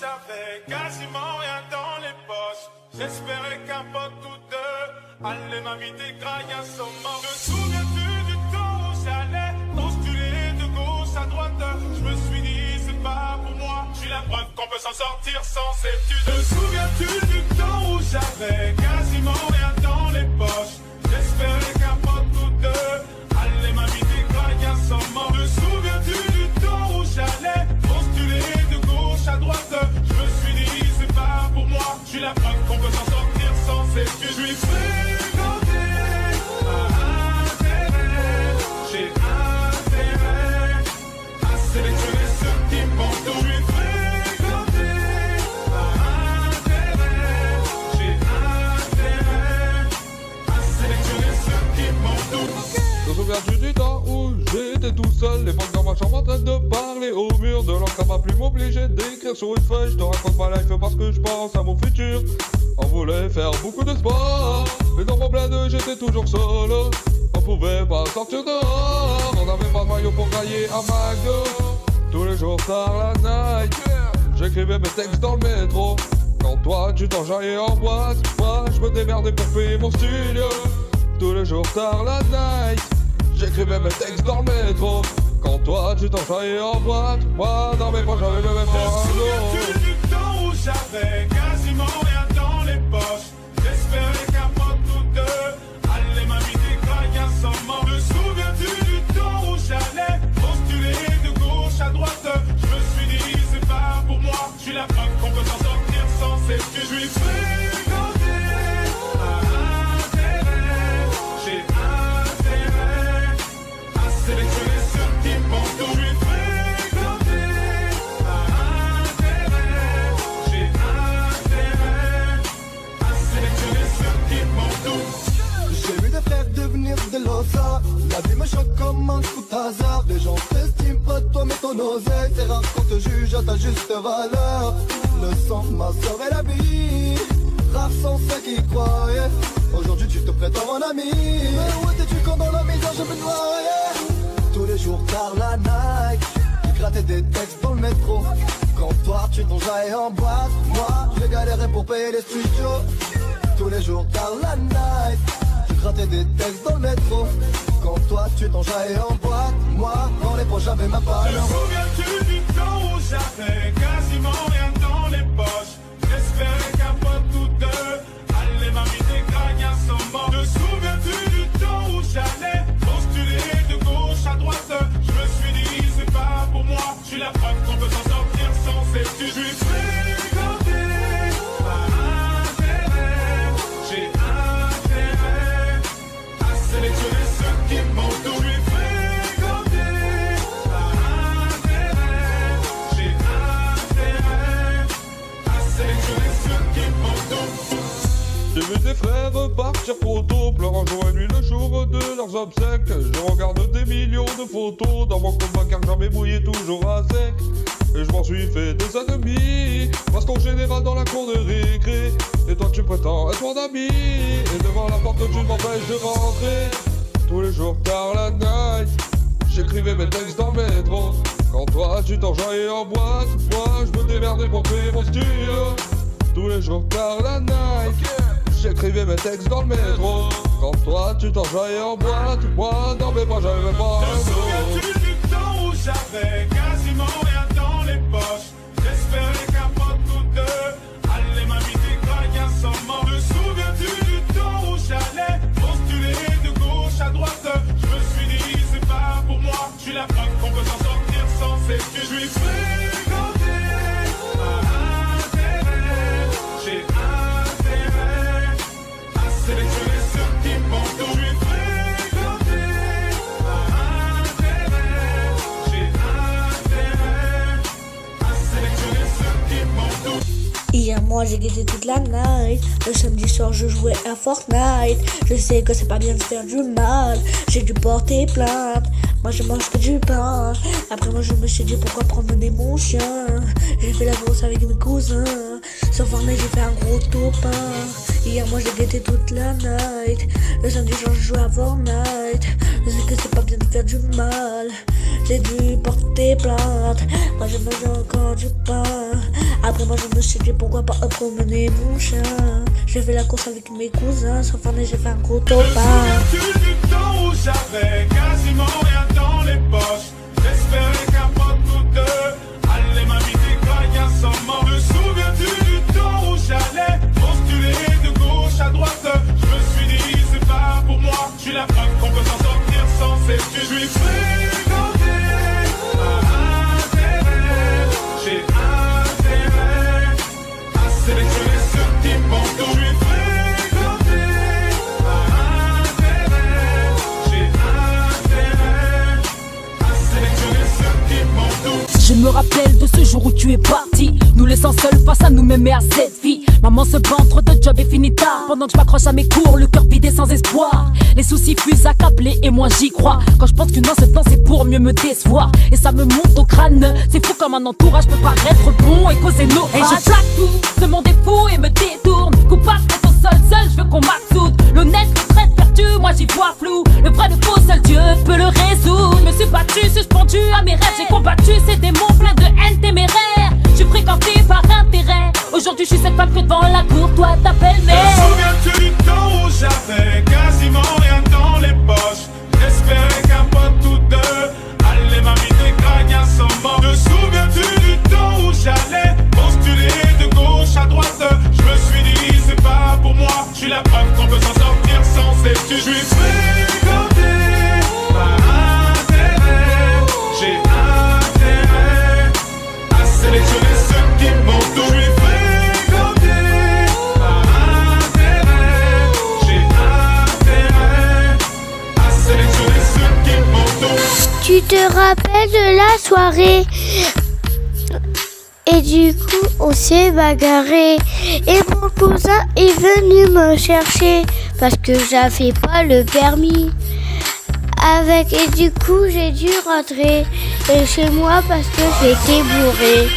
j'avais quasiment rien dans les poches. J'espérais qu'un pote ou deux allait m'inviter graille un sommet. Te souviens-tu du temps où j'allais postuler de gauche à droite? Je me suis dit c'est pas pour moi. Je suis la preuve qu'on peut s'en sortir sans études. Te souviens-tu du temps où j'avais quasiment rien dans les poches? J'espérais qu'un pote ou deux allait m'inviter graille un sommet. Te souviens-tu du temps où j'allais postuler de gauche à droite? Je me suis dit c'est pas pour moi. Je suis la preuve qu'on peut s'en sortir sans études. Je suis fréquenté à intérêt. J'ai intérêt à sélectionner ceux qui m'entourent. Je suis fréquenté à intérêt. J'ai intérêt à sélectionner ceux qui m'entourent. Te souviens-tu du temps où j'étais tout seul, les potes dans ma chambre en train de parler au mur, de l'encre à ma plume obligé d'écrire sur une feuille. Je te raconte ma life parce que je pense à mon futur. On voulait faire beaucoup de sport, mais dans mon bled j'étais toujours seul. On pouvait pas sortir dehors, on n'avait pas de maillot pour grailler à McDo. Tous les jours tard la night, j'écrivais mes textes dans le métro. Quand toi tu t'enjaillais en boîte, moi je me démerdais pour payer mon studio. Tous les jours tard la night, j'écrivais mes textes dans le métro. Quand toi tu t'enjaillais en boîte, moi dans mes poches j'avais même pas un Souviens-tu du temps où j'avais quasiment rien dans les poches? J'espérais qu'un pote ou deux allait m'inviter graille un sommet. Me souviens-tu du temps où j'allais postuler de gauche à droite? Je me suis dit c'est pas pour moi. Je suis la preuve qu'on peut s'en sortir sans études. Je suis fréquenté à intérêt. J'ai intérêt à sélectionner ceux qui m'entourent. Je suis fréquenté à intérêt. J'ai intérêt à sélectionner ceux qui m'entourent. J'ai vu des frères devenir des losa. La vie me choque comme un coup de hasard. Les gens t'estiment pas toi mais ton oseille. C'est rare qu'on te juge à ta juste valeur. Le sang m'a sauvé la vie. Rares sont ceux qui croyaient. Aujourd'hui tu te prétends mon ami. Mais où étais-tu quand dans la misère je me noyais? Tous les jours tard la night, tu grattais des textes dans le métro. Quand toi tu t'enjaillais en boîte, moi j'ai galéré pour payer les studios. Tous les jours tard la night, tu grattais des textes dans le métro. Quand toi tu t'enjaillais en boîte, moi dans les poches j'avais ma part. Te souviens-tu du temps où j'avais quasiment rien dans les poches? J'espérais qu'un pote ou deux allait m'inviter graille un sommet. Te souviens-tu du temps où j'allais postuler de gauche à droite? Je me suis dit c'est pas pour moi. Je suis la preuve qu'on peut s'en sortir sans études. Je suis fréquenté à intérêt. J'ai intérêt à sélectionner ceux qui m'entourent. Je suis fréquenté à intérêt. J'ai intérêt à sélectionner ceux qui m'entourent. J'ai vu des frères partir trop tôt, pleurant jour et nuit le jour de leurs obsèques. Je regarde des millions de photos dans mon compte bancaire jamais mouillé, toujours à sec. Et je m'en suis fait des ennemis, parce qu'on général dans la cour de récré. Et toi tu prétends être mon ami, et devant la porte tu m'empêches de rentrer. Tous les jours tard la night, j'écrivais mes textes dans le métro. Quand toi tu t'enjaillais en boîte, moi je me démerdais pour payer mon studio. Tous les jours tard la night, j'écrivais mes textes dans le métro. Quand toi tu t'enjaillais en boîte, moi dans mes poches j'avais même pas un Te mot. souviens-tu du temps où j'avais quasiment rien dans les poches? J'espérais qu'un pote ou deux allait m'inviter graille un sommet. Me souviens-tu du temps où j'allais postuler de gauche à droite? Je me suis dit c'est pas pour moi. Je suis la preuve qu'on peut s'en sortir sans études. Je suis fréquenté à intérêt. J'ai intérêt à sélectionner ceux qui m'entourent. Je suis fréquenté à intérêt. J'ai intérêt à sélectionner ceux qui m'entourent. Hier moi j'ai guetté toute la night. Le samedi soir je jouais à Fortnite. Je sais que c'est pas bien de faire du mal. J'ai dû porter plainte. Moi je mange que du pain. Après moi je me suis dit pourquoi promener mon chien. J'ai fait la grosse avec mes cousins. Sur Fortnite j'ai fait un gros topin. Hier moi j'ai guetté toute la night. Le samedi soir je jouais à Fortnite. Je sais que c'est pas bien de faire du mal. J'ai dû porter plainte. Moi je mange encore du pain. Après moi je me suis dit pourquoi pas promener mon chien. J'ai fait la course avec mes cousins. Sans fin j'ai fait un gros Te topin. souviens-tu du temps où j'avais quasiment rien dans les poches? J'espérais qu'un pote ou deux allait m'inviter graille à son mort. Te souviens-tu du temps où j'allais postuler de gauche à droite? Je me suis dit c'est pas pour moi. Je suis la preuve qu'on peut s'en sortir sans études. Je suis fréquenté à intérêt. J'ai intérêt à sélectionner ceux qui m'entourent. Je suis fréquenté à intérêt. J'ai intérêt à sélectionner ceux qui m'entourent. Je me rappelle de ce jour où tu es parti, nous laissant seuls face à nous-mêmes et à cette vie. Maman se bat entre deux jobs et finit tard. Pendant que je m'accroche à mes cours, le cœur vidé sans espoir. Les soucis fusent accablés et moi j'y crois. Quand je pense qu'une danse c'est pour mieux me décevoir. Et ça me monte au crâne. C'est fou comme un entourage peut paraître bon et causer nos Et je plaque tout, ce monde est fou et me détourne. Coupable d'être au sol, seul je veux qu'on m'absoude. L'honnête, le très perdu, moi j'y vois flou. Le vrai, le faux, seul Dieu peut le résoudre. Me suis battu, suspendu à mes rêves. J'ai combattu ces démons pleins de haine téméraire. Je suis fréquenté par intérêt. Aujourd'hui je suis cette femme que devant la cour, toi t'appelles mère. Te souviens-tu du temps où j'avais quasiment rien dans les poches? J'espérais qu'un pote ou deux allait m'inviter gragne à son mort. Te souviens-tu du temps où j'allais postuler de gauche à droite? Je me suis dit c'est pas pour moi. Je suis la preuve qu'on peut s'en sortir sans études. Je suis fréquenté par intérêt. J'ai intérêt à sélectionner ceux qui m'entourent. Je suis fréquenté par intérêt. J'ai intérêt à sélectionner ceux qui m'entourent. Tu te rappelles de la soirée? Et du coup on s'est bagarré. Et mon cousin est venu me chercher parce que j'avais pas le permis. Et du coup j'ai dû rentrer chez moi parce que j'étais bourré.